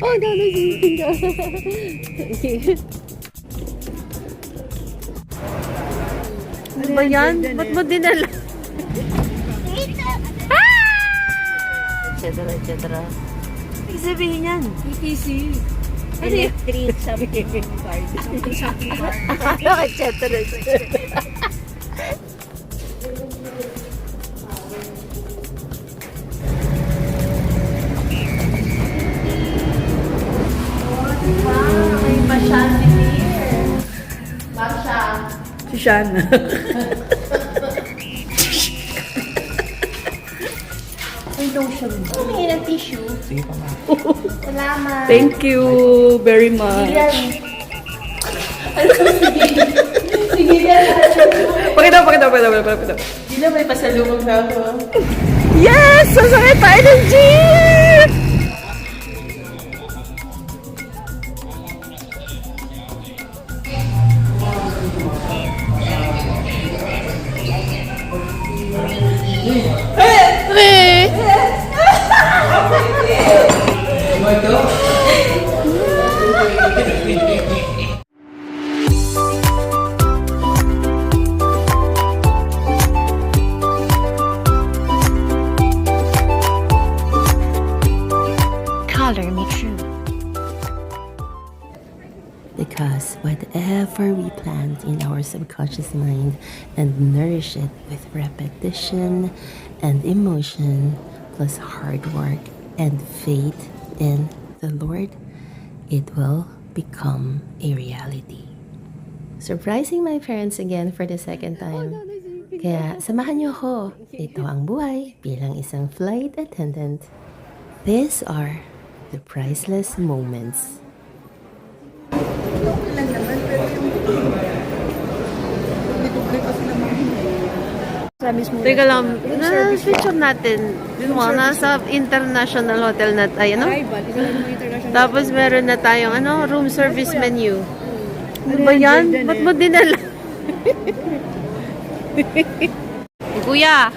Oh, no, no, okay. Ano ba yan? Ba't mo dinala? Etcetera, etcetera. Ibig sabihin yan? ETC. Electric something card. Something card. Etcetera, etcetera. May pa-chandelier. Masha. Si Shana. May lotion ba? Humingi ng tissue. Sige pa, ma. Salamat. Thank you very much. Sige yan. Pakita. Hindi na may pasalubong na ako. Yes! Sasakay tayo ng jeep! Color me true. Because whatever we plant in our subconscious mind and nourish it with repetition and emotion, plus hard work and faith in the Lord, it will become a reality. Surprising my parents again for the second time. Kaya samahan niyo ako. Ito ang buhay bilang isang flight attendant. These are the priceless moments. Teka lang, picture natin. Nasa international hotel na tayo, no? Tapos meron na tayong room service menu. Ano ba yan? Ba't mo dinala? Kuya!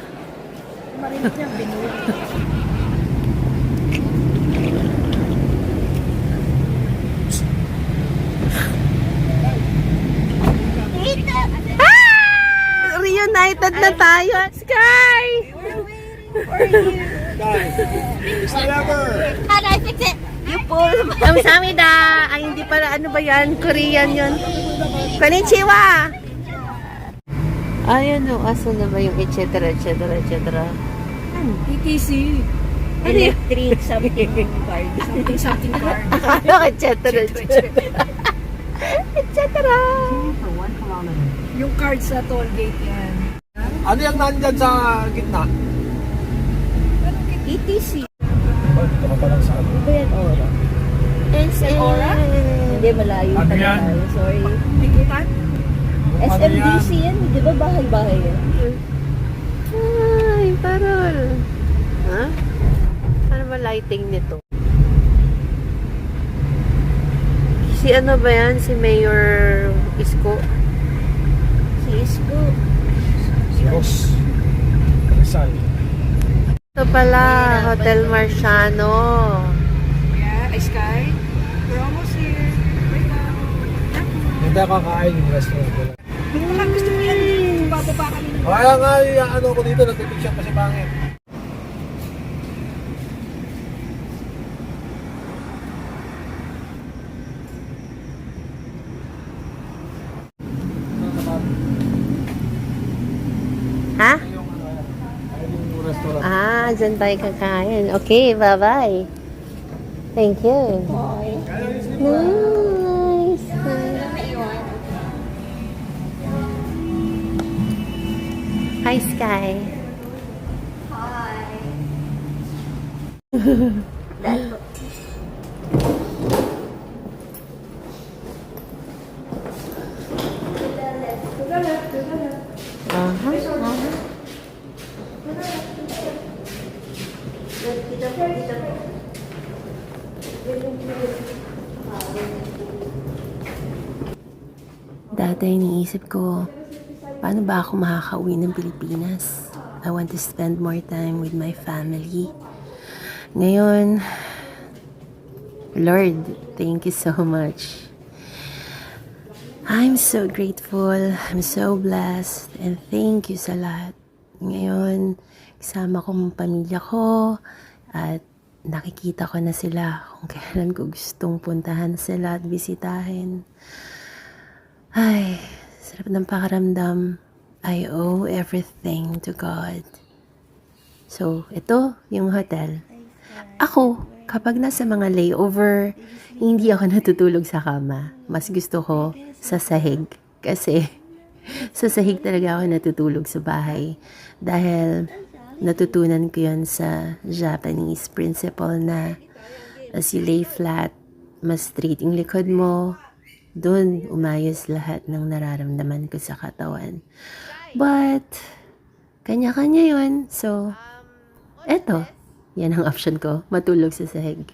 Reunited na tayo. Sky! We're waiting for you. How do I fix it? You pull. Kamsahamnida. Ay, hindi pala. Ano ba yan? Korean yun. Konnichiwa! Ayun o. Aso na ba yung etcetera, etcetera, etcetera? ETC. Electric something card. Something card. Etcetera, etcetera. Etcetera. Yung card sa toll gate yan. Ano yung nandyan sa gitna? ETC. Ito ka palang sa ano? Ano ba yan, Aura? SM. Aura? Hindi, malayo Ano pala yan? tayo. Sorry. Tikutan? SMDC yan. Di ba bahay-bahay yan? Ay, parol. Ha? Ano ba lighting nito? Si ano ba yan? Si Mayor Isko? Si Isko. Si Ross. Rizal. Ito pala, Hotel Marciano. Yeah, Sky. We're almost here. Right now. Hindi ako kakain yung restaurant ko lang. Baka gusto mo yan. Bababa kami ng... Kaya nga yung ano ko dito, nagpipicture pa si Pangit. Ha? Yung restaurant. Ah, dyan tayo kakain. Okay, bye-bye. Thank you. Nice. Hi, Sky. Dati iniisip ko, paano ba ako makakauwi ng Pilipinas? I want to spend more time with my family. Ngayon, Lord, thank you so much. I'm so grateful, I'm so blessed, and thank you sa lahat. Ngayon, kasama ko ang pamilya ko, at nakikita ko na sila kung kailan ko gustong puntahan sila at bisitahin. Ay, sarap ng pakiramdam. I owe everything to God. So, ito yung hotel. Ako, kapag nasa mga layover, hindi ako natutulog sa kama. Mas gusto ko sa sahig. Kasi sa sahig talaga ako natutulog sa bahay. Dahil natutunan ko yun sa Japanese principle na as you lay flat, mas straight yung likod mo, dun umayos lahat ng nararamdaman ko sa katawan. But, kanya-kanya yun. So, eto, yan ang option ko, matulog sa sahig.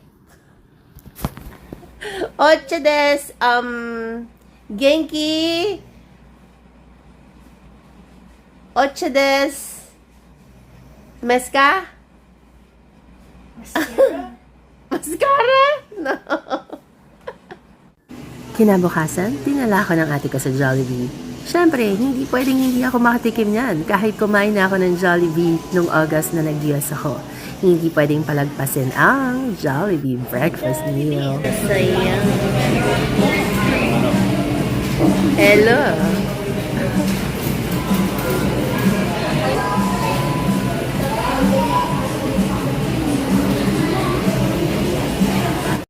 Ocho des, Genki. Ocho des. Meska? Mascara? No. Kinabukasan, dinala ako ng ate ko sa Jollibee. Siyempre, hindi pwedeng hindi ako makatikim niyan kahit kumain na ako ng Jollibee nung August na nag-US ako. Hindi pwedeng palagpasin ang Jollibee breakfast meal. Sayang. Hello.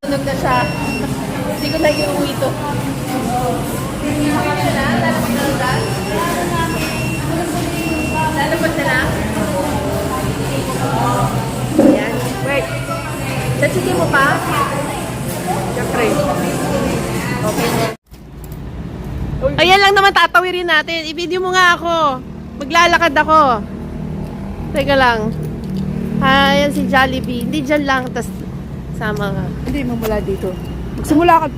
Tunog na siya. Hindi ko na iuwi ito. Lalabas na lang? Ayan. Wait. Sachikin mo pa? Siyempre. Okay na. Ayan lang naman tatawirin natin. I-video mo nga ako. Maglalakad ako. Teka lang. Ayan si Jollibee. Hindi dyan lang. Tas sama ka. Hindi mo mula dito. Magsimula ka.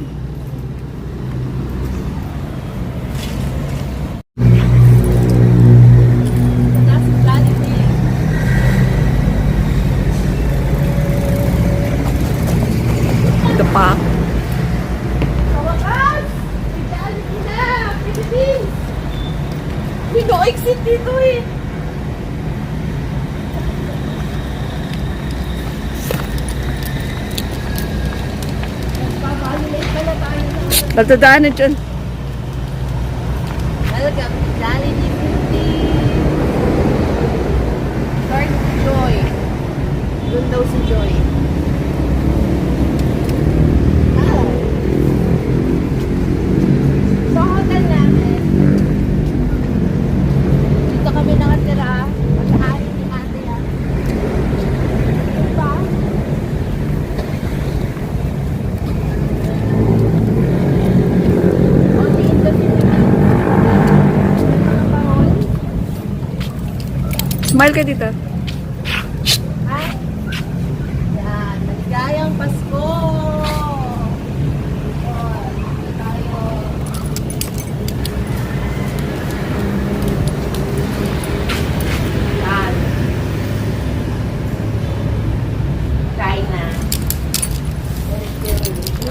Ito pa. Kawakas! May Jollibee na! Philippines! Hindi ko exit dito eh! Nagdadaanan dyan. Welcome to Jollibee Philippines! Start si Joy. Doon daw si Joy. Sa hotel namin, dito kami nakatira. Pag-aari ni ate yan. Diba? O, dito Smile ka dito. Ay! Yan, maligayang Pasko! Yan. Kain na.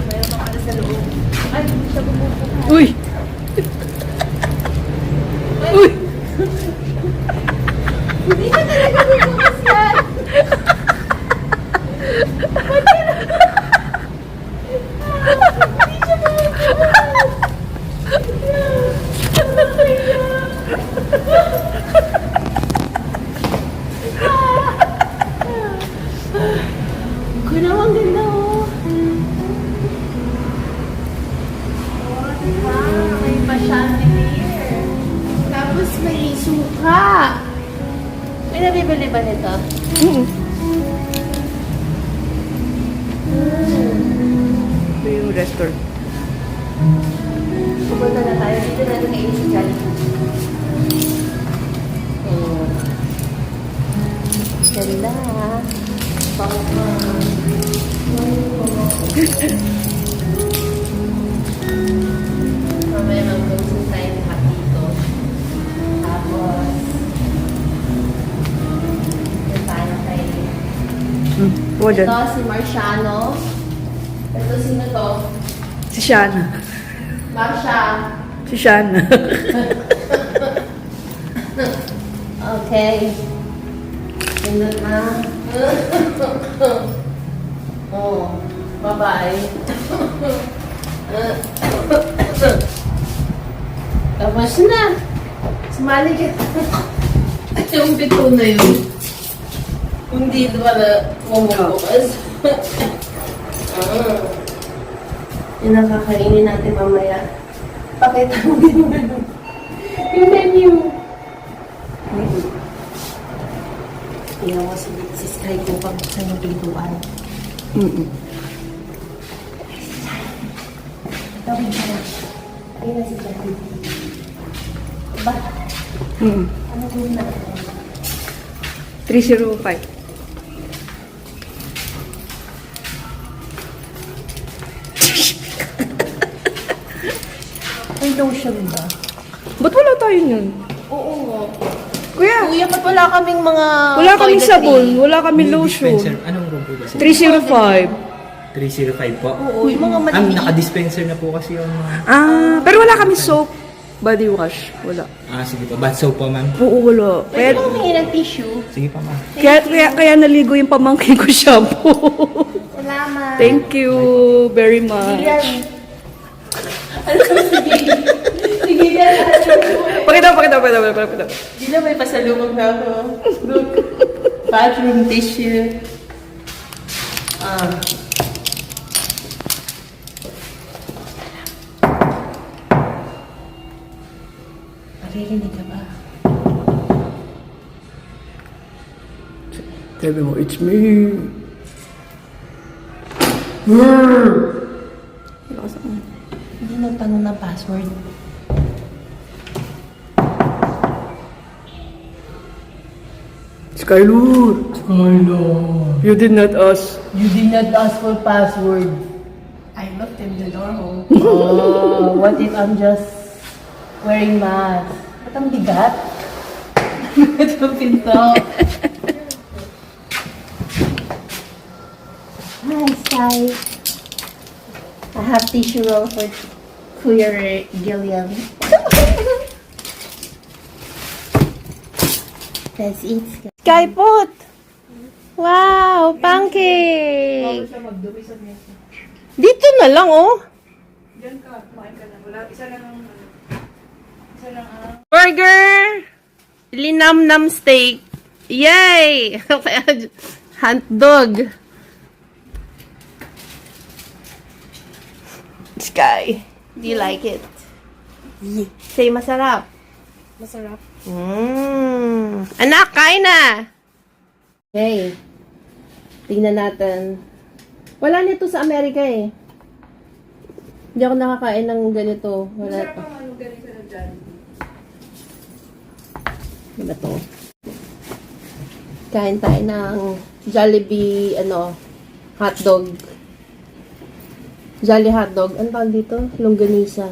Mayroon pa pala sa loob. Ay, hindi siya bumubukas. Uy! Uy! Hindi ka talaga bumubukas yan! Hindi siya bumubukas! Kunaw, ang ganda oh! Oh, diba? May pa-chandelier. Tapos may suka. May nabibili ba nito? Ito yung restaurant. Pupunta na tayo. Dito na kainin si Jollibee. Oh. Ganda. Bangka. Mamaya mag-consume tayo ng dito. Tapos, dito tayo kay Warden. Ito si Marciano. Ito sino to? Si Shana. Marsha. Si Shana. Okay. Pindot na. Oh, bye-bye. Tapos na. Sumali ka. Yung bito na yun. Hindi pala bumubukas. Yung nakakainin natin mamaya. Pakita mo din yung menu. Tingnan mo si Sky kung pabuksan yung pintuan. Tawid ka na. Ayun na si Jackie. Ba? Ano gawin natin? 305. May lotion ba? Ba't wala tayo nun? Oo nga. Kuya, Kuya, ba't wala kaming mga wala kaming toiletry? sabon, wala kaming lotion. Dispenser. Anong room po ba? 305. 305 po. Oo, yung mga maliliit. Naka-dispenser na po kasi yung mga... Pero wala kami soap. Body wash. Wala. Sige po. Bath soap po, ma'am. Oo, wala. Pwede ba humingi ng tissue? Sige po, ma'am. Kaya naligo yung pamangkin ko shampoo. Salamat. Thank you very much. Sige na. Pakita. Di na may pasalubong na ako. Look. Bathroom tissue. Maririnig ka ba? Sabi mo, it's me. Hindi nagtanong ng password. Skylar. You did not ask. You did not ask for password. I looked in the door hole. Oh, what if I'm just wearing mask? Ba't ang bigat? Ito pinto. Hi, Sky. I have tissue roll for Kuya Gilliam. Let's eat. Sky pot! Wow! Pancake! Dito na lang, oh! Diyan ka, kumain ka na. Wala, isa lang Burger! Linamnam steak. Yay! Hot dog. Sky, do you like it? Say masarap. Masarap. Anak, kain na! Okay. Tingnan natin. Wala nito sa Amerika eh. Hindi ako nakakain ng ganito. Wala. Masarap ang ano ganito na dyan. Ano ba to? Kain tayo ng Jollibee, hotdog. Jolly hotdog. Ano tawag dito? Longganisa.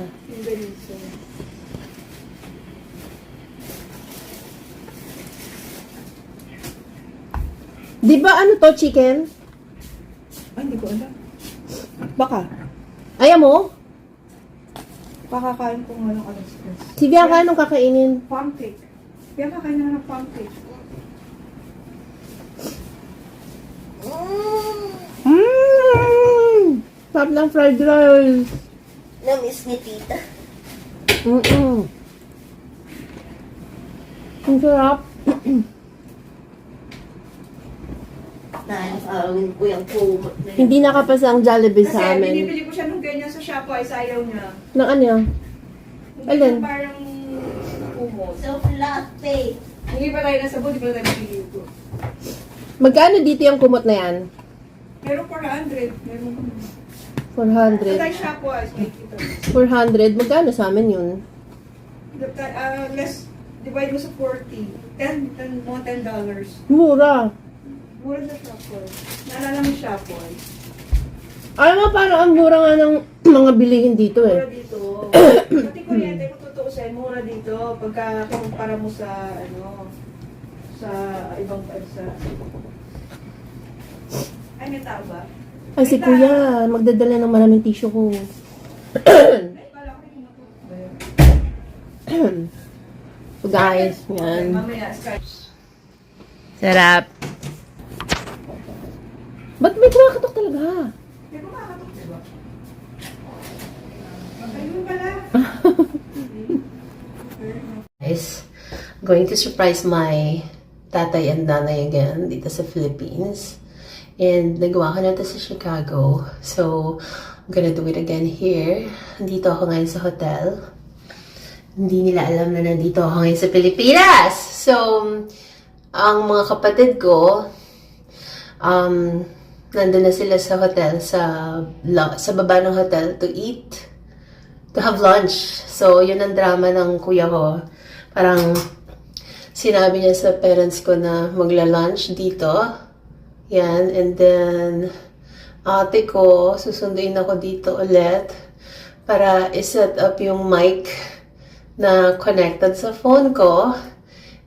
Di ba ano to, chicken? Ay, hindi ko alam. Baka. Ayaw mo? Pakakain ko nga ng alas-alas. Si Bianca, anong kakainin? Pancake. Kaya kakain na ng pancake. Sarap ng fried rice. Namiss ni tita. Ang sarap. Naalawin ko yung kumot na yun. Hindi nakapasa ang Jollibee Kasi sa amin. binibili ko siya nung ganyan sa Shopee, ayaw niya. Ng ano? Hindi Alin? na parang kumot. So fluffy. Hindi pa tayo nasa boot, di pa tayo bibili ko. Magkano dito yung kumot na yan? Meron 400. Meron 400. tayo Shopee, may kita. 400. Magkano sa amin yun? Less, divide mo sa 40. Mga $10. Mura. Mura sa Shopee. Naalala mo Shopee? Alam mo, parang ang mura nga ng mga bilihin dito Mura eh. dito. Pati kuryente, kung tutuusin, mura dito. Pagka kumpara mo sa, sa ibang bansa. Ay, may tao ba? Ay, si Kuya, magdadala ng maraming tissue ko. So guys, yan. Mamaya, Sky. Sarap. Ba't may kumakatok talaga? May kumakatok, diba? Ayun pala. Guys, I'm going to surprise my tatay and nanay again dito sa Philippines. And nagawa ko na ito sa Chicago. So, I'm gonna do it again here. Nandito ako ngayon sa hotel. Hindi nila alam na nandito ako ngayon sa Pilipinas. So, ang mga kapatid ko, nandun na sila sa hotel, sa baba ng hotel to eat, to have lunch. So, yun ang drama ng kuya ko. Parang, sinabi niya sa parents ko na magla-lunch dito. Yan. And then, ate ko, susunduin ako dito ulit para iset up yung mic na connected sa phone ko.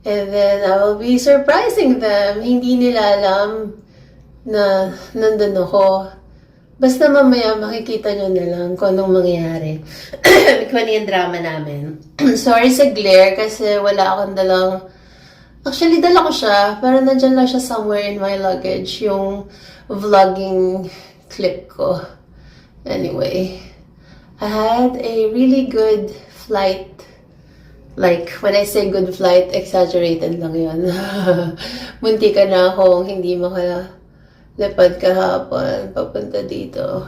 And then, I will be surprising them. Hindi nila alam na nandun ako. Basta mamaya makikita nyo na lang kung anong mangyayari. Kung ano yung drama namin. Sorry sa glare kasi wala akong dalang... Actually, dala ko siya. Pero nandyan lang siya somewhere in my luggage. Yung vlogging clip ko. Anyway. I had a really good flight. Like, when I say good flight, exaggerated lang yun. Munti ka na akong hindi makalipad kahapon papunta dito.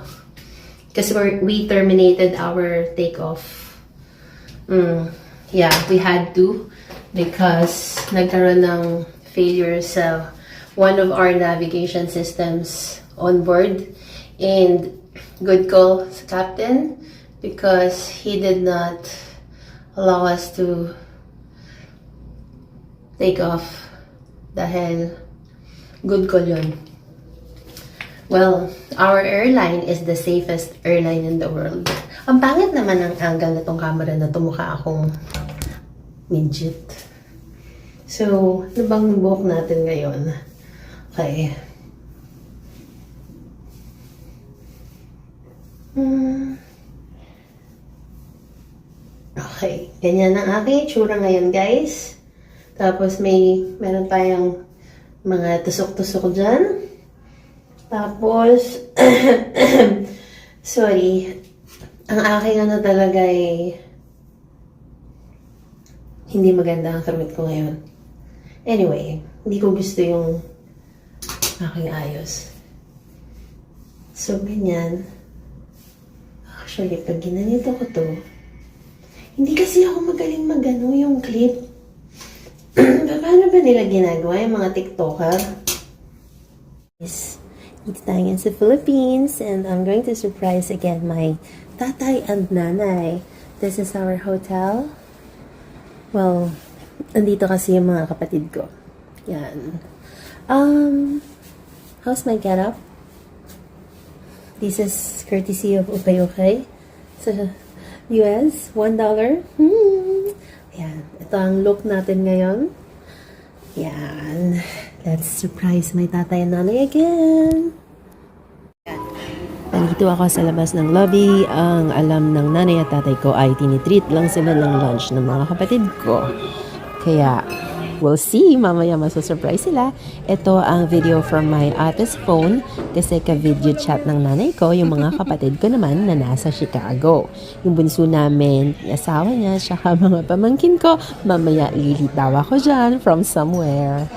Kasi we terminated our takeoff. Yeah, we had to. Because nagkaroon ng failure sa one of our navigation systems on board. And good call sa captain because he did not allow us to take off dahil good call yun. Well, our airline is the safest airline in the world. Ang pangit naman ng angle na tong camera na tumukha akong midget. So, ano bang buhok natin ngayon? Okay. Okay. Ganyan ang aking itsura ngayon, guys. Tapos, meron tayong mga tusok-tusok dyan. Tapos, sorry. Ang aking ano talaga ay hindi maganda ang kamit ko ngayon. Anyway, hindi ko gusto yung aking ayos. So, ganyan. Actually, pag ginanito ko to, hindi kasi ako magaling magano yung clip. Paano ba nila ginagawa yung mga TikToker? Yes, dito tayo sa Philippines and I'm going to surprise again my tatay and nanay. This is our hotel. Well, andito kasi yung mga kapatid ko. Yan. How's my getup? This is courtesy of Ukay-Ukay sa US. $1. Yan. Ito ang look natin ngayon. Yan. Let's surprise my tatay and nanay again. Nandito ako sa labas ng lobby. Ang alam ng nanay at tatay ko ay tinitreat lang sila ng lunch ng mga kapatid ko. Kaya, we'll see. Mamaya masusurprise sila. Ito ang video from my ate's phone kasi ka-video chat ng nanay ko, yung mga kapatid ko naman na nasa Chicago. Yung bunso namin, yung asawa niya, saka mga pamangkin ko, mamaya lilitaw ako dyan from somewhere.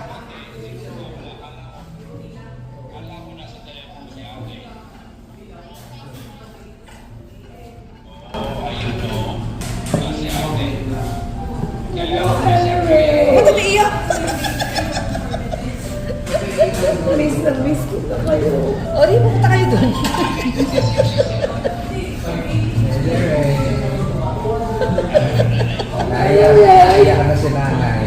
O, di pupunta kayo doon. Kaya na si nanay.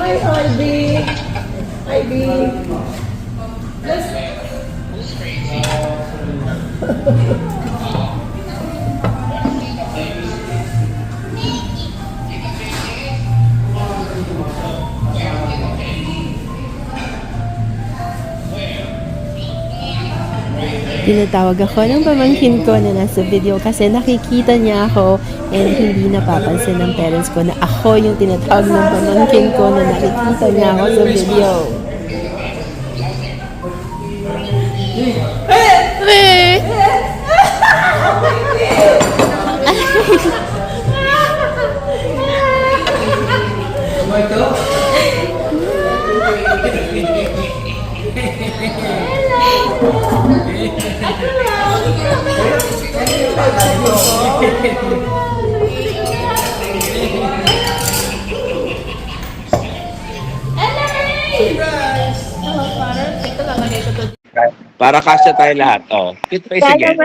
Hi, Ivy. Ivy. tinatawag ako ng pamangkin ko na nasa video kasi nakikita niya ako and hindi napapansin ng parents ko na ako yung tinatawag ng pamangkin ko na nakikita niya ako sa video. Para kasya tayo lahat. Oh, cute face again.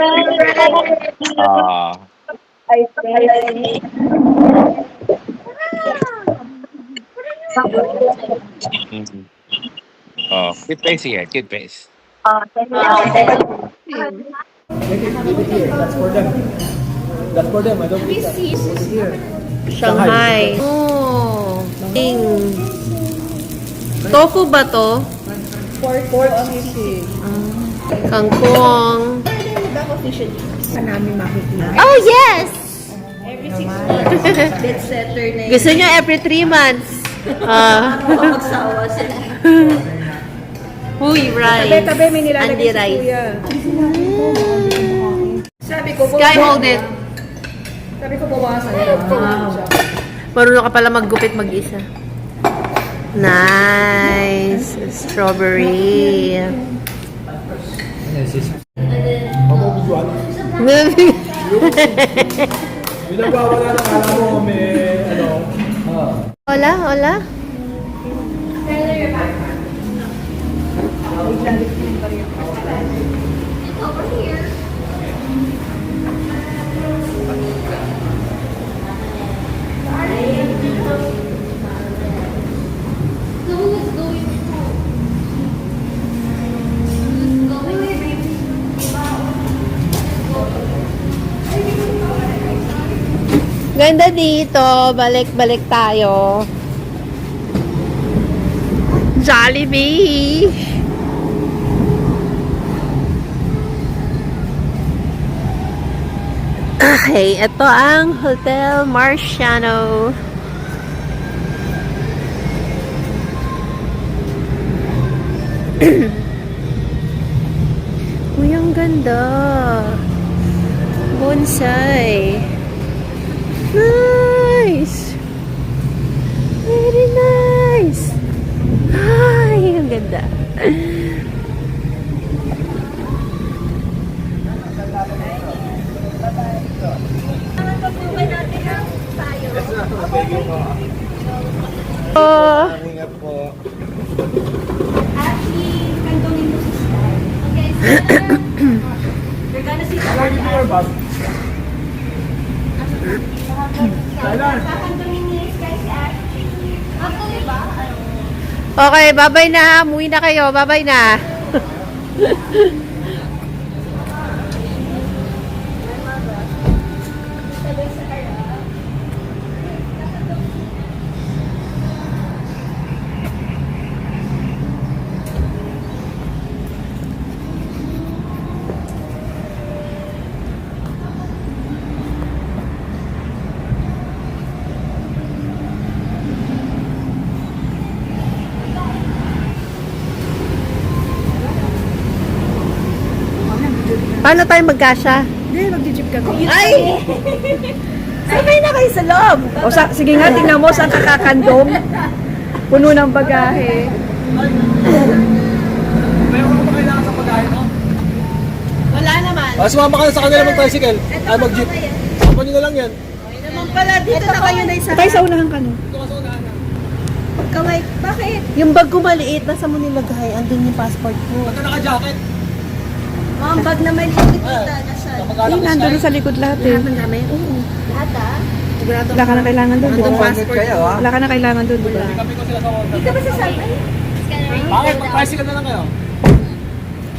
Ah, mhm. Oh, cute face again. Cute face. That's for them. That's for them. I don't need that. Here. Shanghai. Oh. Ding. Tofu ba to? Pork sisig. Kangkong. Back officially. Namin makikita. Oh, yes! Every 6 months. Bed setter na yun. Gusto nyo every 3 months. Magsawa sila. Huy, rice. Tabi-tabi, may nilalagay Andy si rice. Kuya. Sabi ko, Sky, hold it. Sabi ko, bawasan. Marunong ka pala maggupit mag-isa. Nice. Strawberry. Mamugustuhan. Binabawala na kala mo may ano. Hola, hola. Ganda dito. Balik-balik tayo. Jollibee. Okay, ito ang Hotel Marciano. Uy, ang ganda. Bonsai. Nice! Very nice! Ay, ang ganda. Oh, Ingat po. Actually, kantonin mo si Sky. Okay, so you're gonna see the Lagi mo yung bag. Kailan? kakantonin ni Sky si Ashley. Actually ba? okay, babay na. Umuwi na kayo. Babay na. Paano tayo magkasya? Hindi, mag-jeep kami. Ay! Sabay na kayo sa loob. O, sige nga, tingnan mo saan kakakandong. Puno ng bagahe. Mayroon ka ba kailangan sa pagkain mo? Wala naman. Sumama ka na sa kanila mag-tricycle. Ay, mag-jeep. Sapa nyo na lang yan. Naman pala, dito na kayo na isa. Tayo sa unahan ka no. Ito ka sa unahan na. Kaway, bakit? Yung bag ko maliit, nasa mo nilagay. Andun yung passport ko. Ba't ka naka-jacket? Ang bag na may likod kita. Nasa Ay, nandun sa likod lahat eh. Namin? Oo. lahat ah. Wala ka na kailangan doon, di ba? Andun passport ko. Wala ka na kailangan doon, di ba? Kami ko sila sa water. Dito ba sa Salman? Bakit? Mag-tricycle na lang kayo.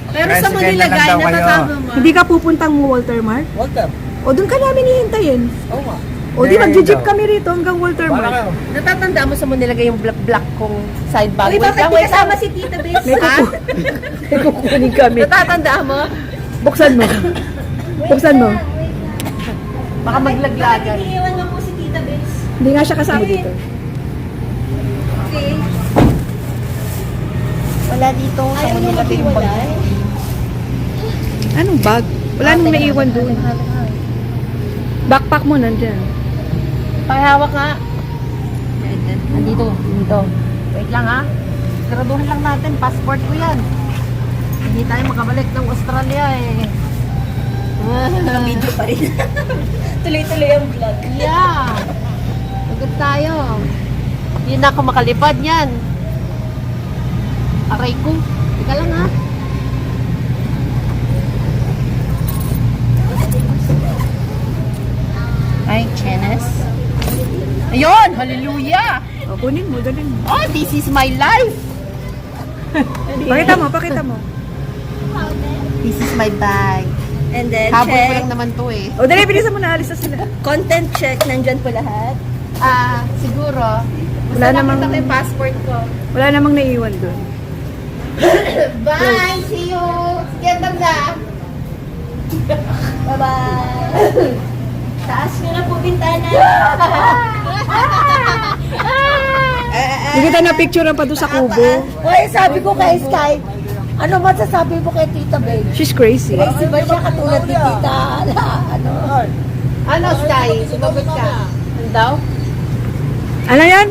Pero sa mo nilagay, natatama mo. Hindi ka pupuntang Walter Mart? Walter. O doon ka namin hihintayin. Oo nga. O di mag-jeep kami rito hanggang Walter Para Mart. kayo. Natatanda mo sa mo nilagay yung black kong side bag. Uy, bakit di kasama si Tita Bes? May kukunin kami. Natatanda mo? Buksan mo. Buksan mo. Baka maglaglagan. Iniiwan lang po si Tita Bes. Hindi nga siya kasama dito. Okay. Wala dito sa Manila ba yung bag? Anong bag? Wala nang naiwan doon. Backpack mo nandyan. Pakihawak nga. Nandito. Dito. Wait lang ha. Siguraduhan lang natin. Passport ko yan. Hindi tayo makabalik ng Australia eh. Video pa rin. Tuloy-tuloy ang vlog. Yeah. Pagod tayo. Hindi na ako makalipad yan. Aray ko. Teka lang ha. Ay, Chenes. Ayun! Hallelujah! O, kunin mo, dalhin mo. Oh, this is my life! Pakita mo, pakita mo. This is my bag. And then, Habol ko check. lang naman to eh. O, dali, bilisan mo na, alis na sila. Content check. Nandyan po lahat. Siguro. Wala namang- Nakita ko yung passport ko. Wala namang naiwan doon. Bye! See you! Sige, tanda! Bye-bye. Taas nyo na po bintana. Hindi kita na picture pa doon sa kubo. Uy, sabi ko kay Sky, ano ba sasabi mo kay Tita Beg? She's crazy. Crazy ba siya katulad ni Tita? Ano, Sky? Sumagot ka. Ano daw? Ano yan?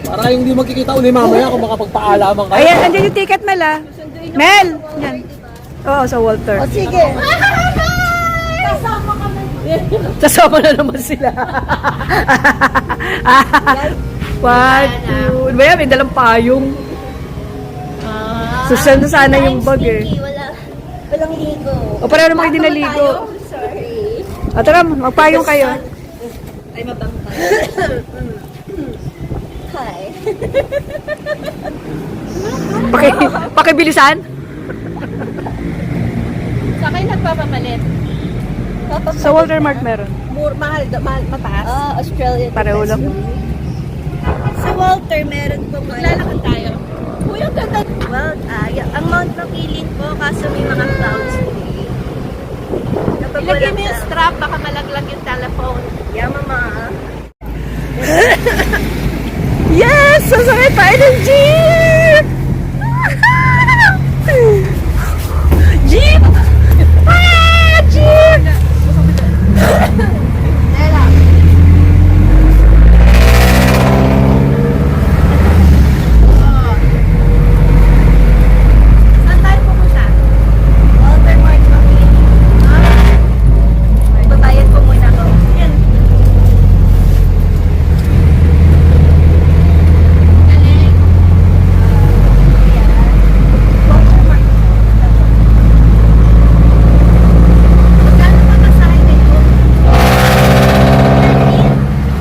Para hindi magkikita uli mamaya kung makapagpaalaman kayo. Ayan, andyan yung ticket, Mel ah. Mel! Yan. Oo, sa Walter. O sige. Sasama na naman sila. One, two. Ano ba yan? May dalang payong. Social na sana yung bag eh. Walang ligo. O pareho naman kayo dinaligo. Sorry. O tara, magpayong kayo. Ay, mabangkay. Hi. Pakibilisan? Sa kayo nagpapamalit? Sa Walter Mart meron. Mahal, mataas? Australian. Pareho lang. Sa Walter, meron po Lalakad tayo. Uy, ang ganda. Well, ang Mount Makiling po, kaso may mga clouds po. Kapag Ilagay mo walang yung strap, baka malaglag yung telephone. Yeah, mama. Yes! Sasakay tayo ng jeep! Jeep! Ah! Jeep! Saan tayo pupunta? Walter Mart Makiling. Babayad po muna ako. Yan. Magkano ba masahe nito?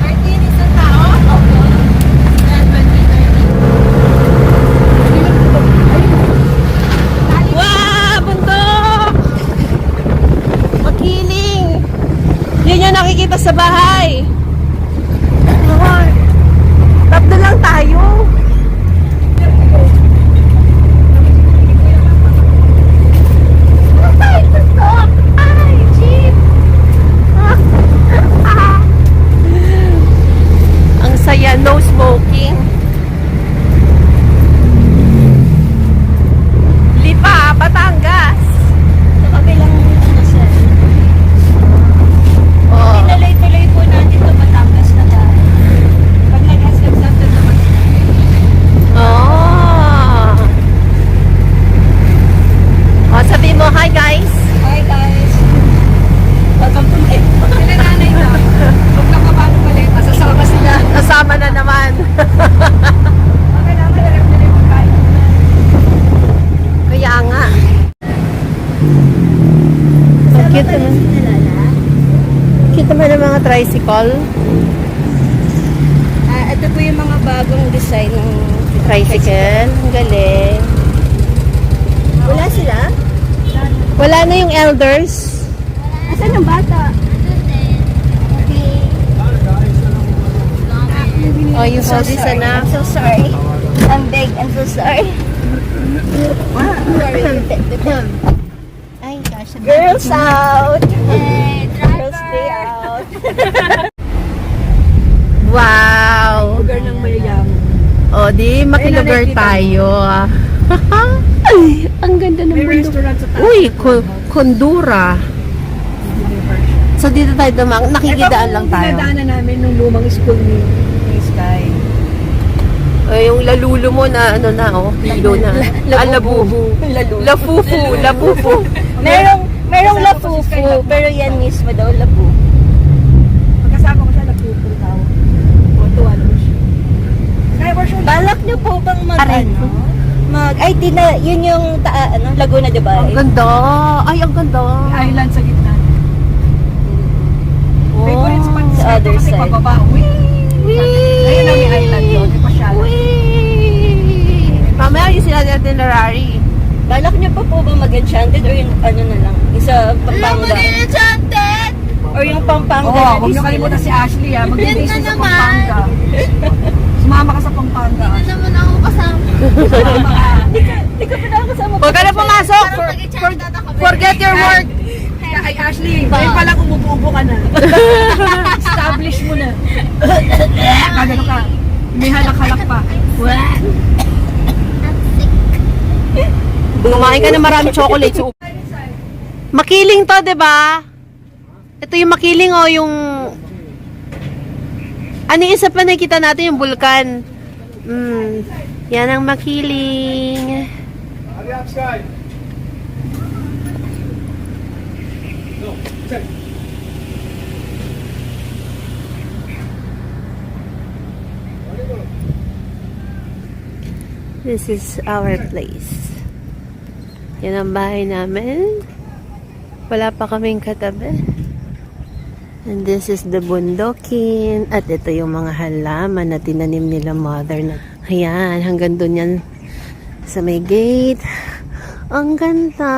13 isang tao? Opo. 20. Wow! Bundok! Makiling! Yun yung nakikita sa bahay. Tatlo lang tayo. Ay, jeep! Ang saya, no smoking. Lipa, Batangas. Sa kabilang ano siya. Oh. Tinuloy-tuloy po natin ito Batangas na tayo. Pag nag-SM Santa naman. Oh. Oh, sabi mo, hi guys. Hi guys. Welcome to my Sila nanay na. Huwag na kapano palit. Masasama sila. Kasama na naman. Okay na, malarap na rin magkain. Kaya nga. Ang cute naman. Cute naman ng mga tricycle. Ito po yung mga bagong design ng Tricycle. Ang galing. Wala sila? Wala na yung elders. Asan yung bata? Okay. Oh, you saw this na. I'm so sorry. I'm big. I'm so sorry. Sorry. Ay, gosh. Girls out! Hey, Girls day out! Wow! Lugar ng mayayaman. O, di makilugar nakikita mo. tayo. Ay, ang ganda ng May bundok. restaurant sa taas. Uy, Kondura. So, dito tayo dumang. Nakikidaan lang tayo. Dinadaanan namin nung lumang school ni Sky. Ay, yung lalulo mo na, ano na, oh. Lilo na. Labubu. Lafufu. Lafufu. Merong lafufu, pero yan mismo daw labu. Pagkasama ko siya, nagpupul tao. O, tuwa naman siya. Kaya ko siya, Balak niyo po bang Aray. ay di na, yun yung Laguna, di ba? Ang ganda. Ay, ang ganda. island sa gitna. Favorite spot Sa sa other kasi side. pababa. Ayun lang yung island yun. Di pa siya. Mamaya yung sila ng itinerary. Balak niyo pa po ba mag-enchanted or yung ano na lang? Isa Pampanga? Enchanted! Or yung Pampanga Oo, na huwag niyo kalimutan si Ashley ha. Mag-days sa Pampanga. Sumama ka sa Pampanga. Hindi naman ako kasama. Hindi ka pa nakakasama. Huwag ka na pumasok. Forget your work. Ay, Ashley, ngayon pala umupo ka na. Establish mo na. Kagano ka. May halak-halak pa. Kumain ka na maraming chocolates. Makiling to, di ba? Ito yung makiling o yung... Ano yung isa pa nakita natin yung vulkan? Yan ang makiling. This is our place. Yan ang bahay namin. Wala pa kaming katabi. And this is the bundokin. At ito yung mga halaman na tinanim nila mother na. Ayan, hanggang doon yan sa may gate. Ang ganda.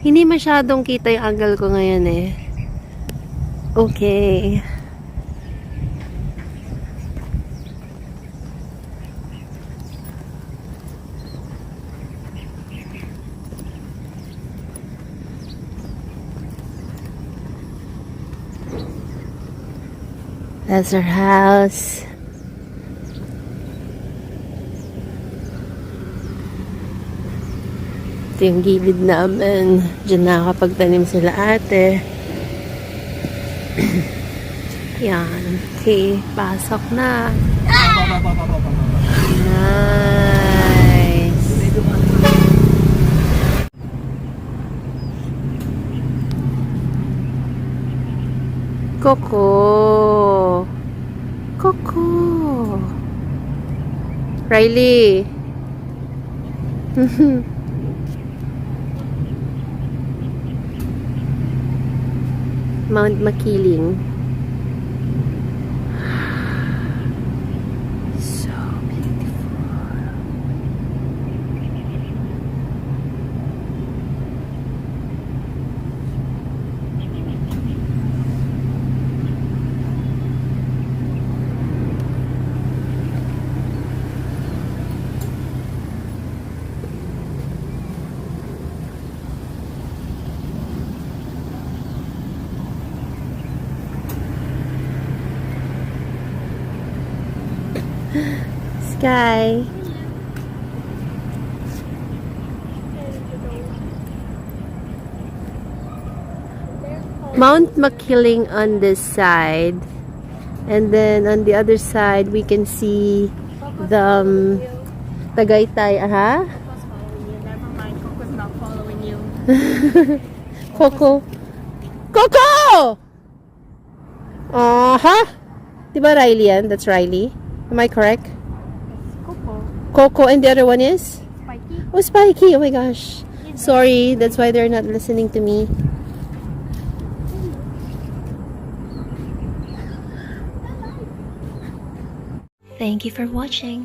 Hindi masyadong kita yung angle ko ngayon eh. Okay. That's our house. Ito yung gilid namin. Diyan nakakapagtanim sila ate. Yan. Okay, pasok na. Nice. Coco. Coco. Riley. Mount Makiling. So beautiful. Sky. Mount Makiling on this side, and then on the other side we can see the Tagaytay. Aha. Never mind, Coco's not following you. Coco. Coco! Diba Riley yan? That's Riley. Am I correct? Coco. Coco, and the other one is? Spiky. Oh, Spiky. Oh my gosh. Sorry, that's why they're not listening to me. Thank you for watching.